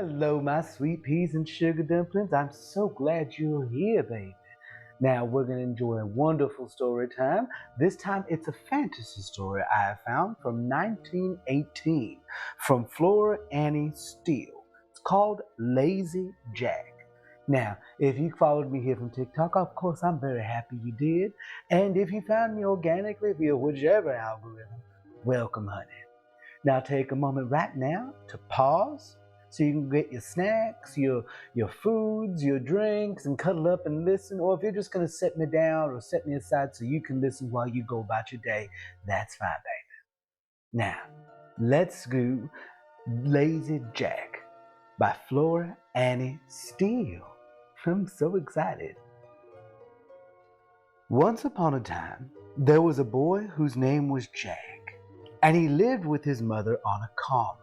Hello, my sweet peas and sugar dumplings. I'm so glad you're here, baby. Now we're going to enjoy a wonderful story time. This time it's a fantasy story I have found from 1918 from Flora Annie Steel. It's called Lazy Jack. Now, if you followed me here from TikTok, of course I'm very happy you did. And if you found me organically via whichever algorithm, welcome, honey. Now take a moment right now to pause so you can get your snacks, your foods, your drinks, and cuddle up and listen. Or if you're just going to set me down or set me aside so you can listen while you go about your day, that's fine, baby. Now, let's do Lazy Jack by Flora Annie Steel. I'm so excited. Once upon a time, there was a boy whose name was Jack, and he lived with his mother on a common.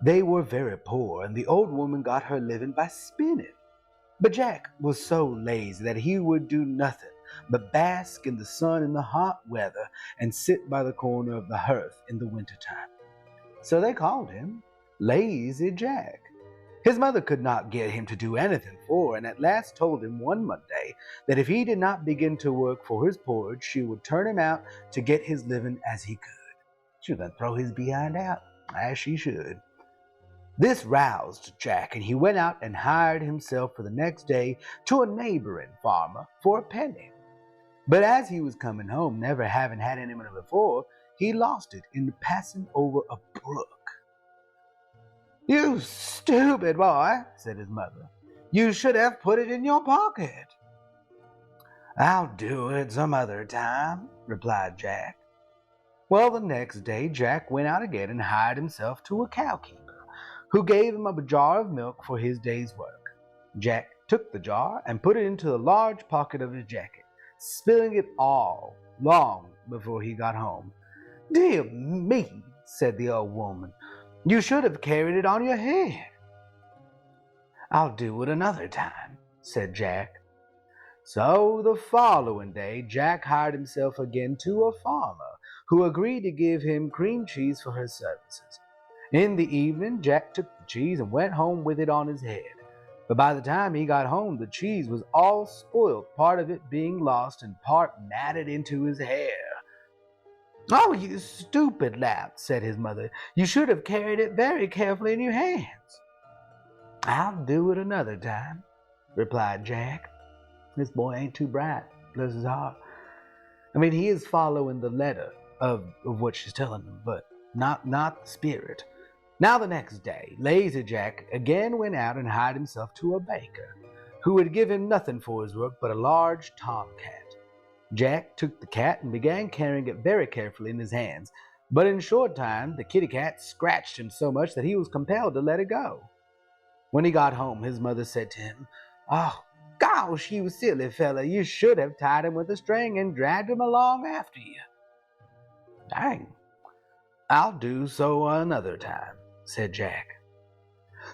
They were very poor, and the old woman got her living by spinning. But Jack was so lazy that he would do nothing but bask in the sun in the hot weather and sit by the corner of the hearth in the wintertime. So they called him Lazy Jack. His mother could not get him to do anything for her, and at last told him one Monday that if he did not begin to work for his porridge, she would turn him out to get his living as he could. She would then throw his behind out, as she should. This roused Jack, and he went out and hired himself for the next day to a neighboring farmer for a penny. But as he was coming home, never having had any money before, he lost it in passing over a brook. "You stupid boy," said his mother. "You should have put it in your pocket." "I'll do it some other time," replied Jack. Well, the next day Jack went out again and hired himself to a cowkeeper, who gave him a jar of milk for his day's work. Jack took the jar and put it into the large pocket of his jacket, spilling it all long before he got home. "Dear me," said the old woman, "you should have carried it on your head." "I'll do it another time," said Jack. So the following day Jack hired himself again to a farmer, who agreed to give him cream cheese for his services. In the evening, Jack took the cheese and went home with it on his head. But by the time he got home, the cheese was all spoiled, part of it being lost and part matted into his hair. "Oh, you stupid lad," said his mother. "You should have carried it very carefully in your hands." "I'll do it another time," replied Jack. This boy ain't too bright, bless his heart. I mean, he is following the letter of what she's telling him, but not the spirit. Now the next day, Lazy Jack again went out and hired himself to a baker, who would give him nothing for his work but a large tomcat. Jack took the cat and began carrying it very carefully in his hands, but in a short time the kitty cat scratched him so much that he was compelled to let it go. When he got home, his mother said to him, "Oh, gosh, you silly fella, you should have tied him with a string and dragged him along after you." "Dang, I'll do so another time," said Jack.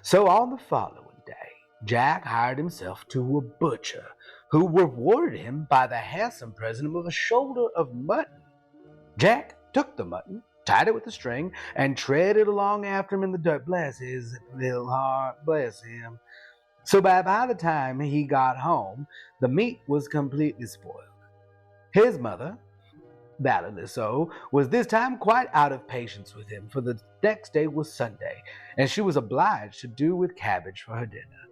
So on the following day, Jack hired himself to a butcher, who rewarded him by the handsome present of a shoulder of mutton. Jack took the mutton, tied it with a string, and treaded along after him in the dirt. Bless his little heart, bless him. So by the time he got home, the meat was completely spoiled. His mother, validly so, was this time quite out of patience with him, for the next day was Sunday, and she was obliged to do with cabbage for her dinner.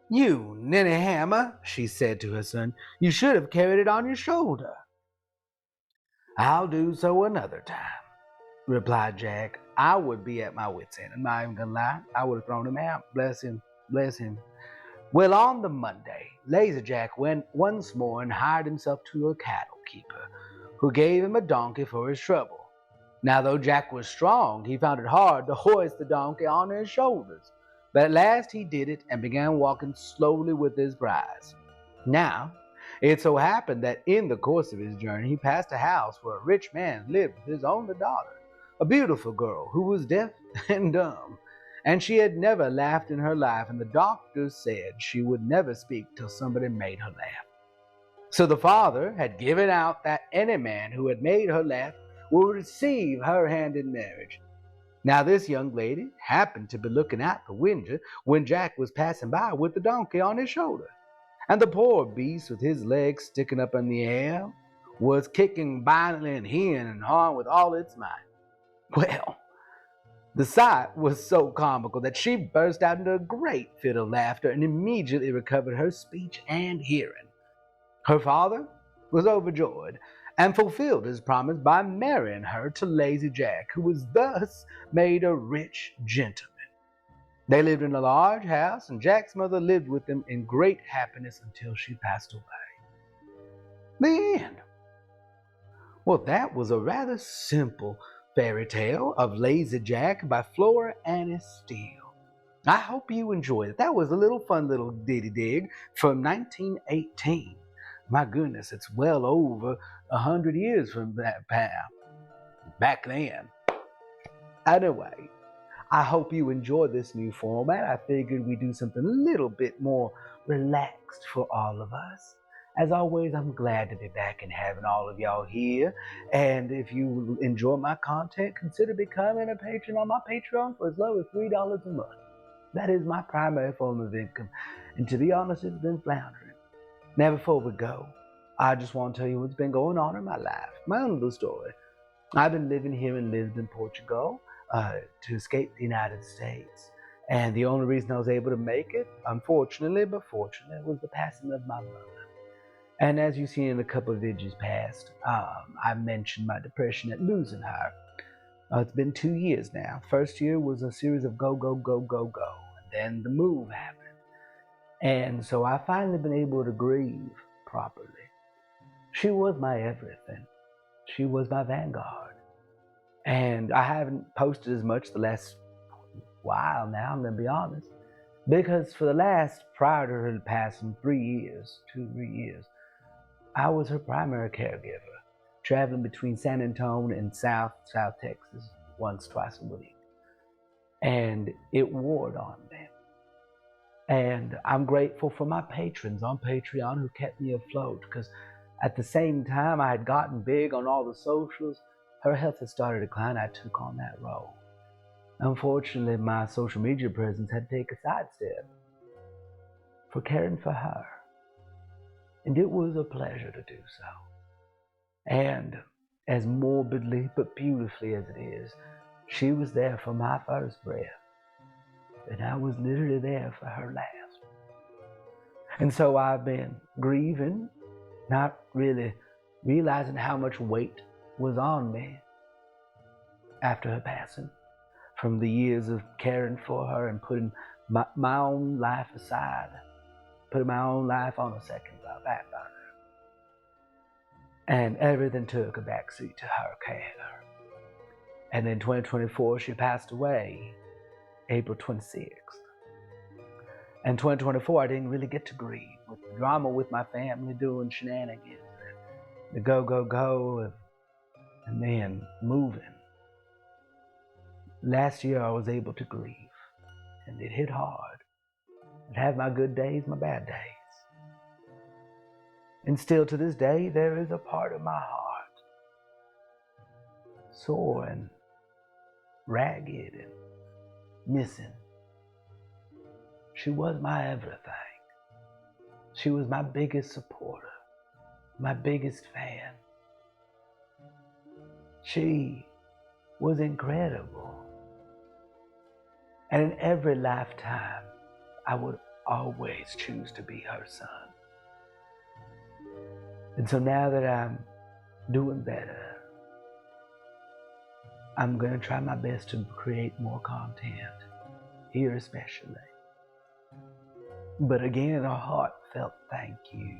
"You ninny hammer," she said to her son, "you should have carried it on your shoulder." "I'll do so another time," replied Jack. I would be at my wit's end. I'm not even gonna lie. I would have thrown him out. Bless him. Bless him. Well, on the Monday, Lazy Jack went once more and hired himself to a cattle keeper, who gave him a donkey for his trouble. Now, though Jack was strong, he found it hard to hoist the donkey on his shoulders. But at last he did it and began walking slowly with his prize. Now, it so happened that in the course of his journey, he passed a house where a rich man lived with his only daughter, a beautiful girl who was deaf and dumb. And she had never laughed in her life, and the doctors said she would never speak till somebody made her laugh. So the father had given out that any man who had made her laugh would receive her hand in marriage. Now this young lady happened to be looking out the window when Jack was passing by with the donkey on his shoulder, and the poor beast, with his legs sticking up in the air, was kicking violently and hewing and hawing with all its might. Well, the sight was so comical that she burst out into a great fit of laughter and immediately recovered her speech and hearing. Her father was overjoyed and fulfilled his promise by marrying her to Lazy Jack, who was thus made a rich gentleman. They lived in a large house, and Jack's mother lived with them in great happiness until she passed away. The end. Well, that was a rather simple fairy tale of Lazy Jack by Flora Annie Steel. I hope you enjoyed it. That was a little fun little ditty dig from 1918. My goodness, it's well over 100 years from that back then. Anyway, I hope you enjoyed this new format. I figured we'd do something a little bit more relaxed for all of us. As always, I'm glad to be back and having all of y'all here. And if you enjoy my content, consider becoming a patron on my Patreon for as low as $3 a month. That is my primary form of income. And to be honest, it's been floundering. Now, before we go, I just want to tell you what's been going on in my life. My own little story. I've been living here in Lisbon, Portugal, to escape the United States. And the only reason I was able to make it, unfortunately, but fortunately, was the passing of my mother. And as you've seen in a couple of videos past, I mentioned my depression at losing her. It's been 2 years now. First year was a series of go, go, go, go, go. And then the move happened. And so I've finally been able to grieve properly. She was my everything. She was my vanguard. And I haven't posted as much the last while now, I'm going to be honest. Because for the last, prior to her passing, 3 years, 2-3 years, I was her primary caregiver, traveling between San Antonio and South Texas once, twice a week. And it wore on me. And I'm grateful for my patrons on Patreon who kept me afloat, because at the same time I had gotten big on all the socials, her health had started to decline. I took on that role. Unfortunately, my social media presence had to take a sidestep for caring for her. And it was a pleasure to do so. And as morbidly but beautifully as it is, she was there for my first breath. And I was literally there for her last. And so I've been grieving, not really realizing how much weight was on me after her passing, from the years of caring for her and putting my own life aside, putting my own life on a back burner. And everything took a backseat to her care. And in 2024, she passed away, April 26th. And 2024, I didn't really get to grieve, with the drama with my family doing shenanigans, the go, go, go, and then moving. Last year, I was able to grieve, and it hit hard. I'd have my good days, my bad days. And still to this day, there is a part of my heart, sore and ragged and missing. She was my everything. She was my biggest supporter, my biggest fan. She was incredible. And in every lifetime, I would always choose to be her son. And so now that I'm doing better, I'm going to try my best to create more content, here especially. But again, a heartfelt thank you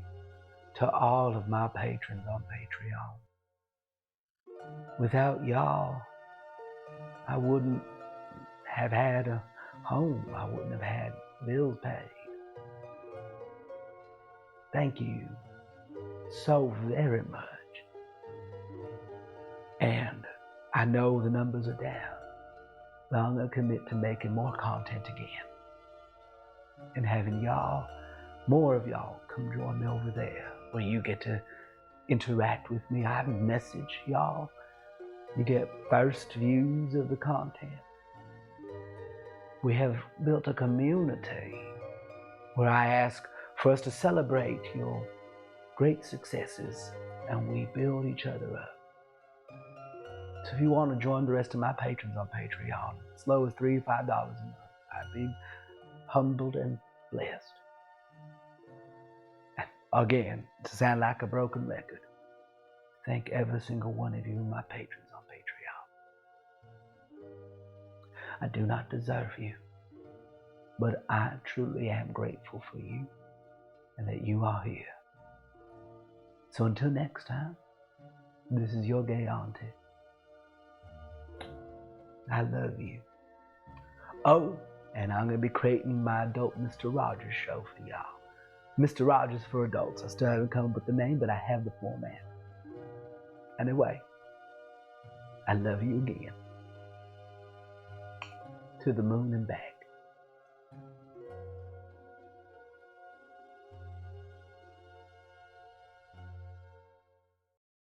to all of my patrons on Patreon. Without y'all, I wouldn't have had a home. I wouldn't have had bills paid. Thank you so very much. And I know the numbers are down, but I'm going to commit to making more content again. And having y'all, more of y'all, come join me over there, where you get to interact with me. I message y'all. You get first views of the content. we have built a community where I ask for us to celebrate your great successes and we build each other up. So if you want to join the rest of my patrons on Patreon, as low as $3 to $5 a month, I'd be humbled and blessed. And again, to sound like a broken record, thank every single one of you, my patrons on Patreon. I do not deserve you, but I truly am grateful for you and that you are here. So until next time, this is your gay auntie. I love you. Oh, and I'm going to be creating my adult Mr. Rogers show for y'all. Mr. Rogers for adults. I still haven't come up with the name, but I have the format. Anyway, I love you again. To the moon and back.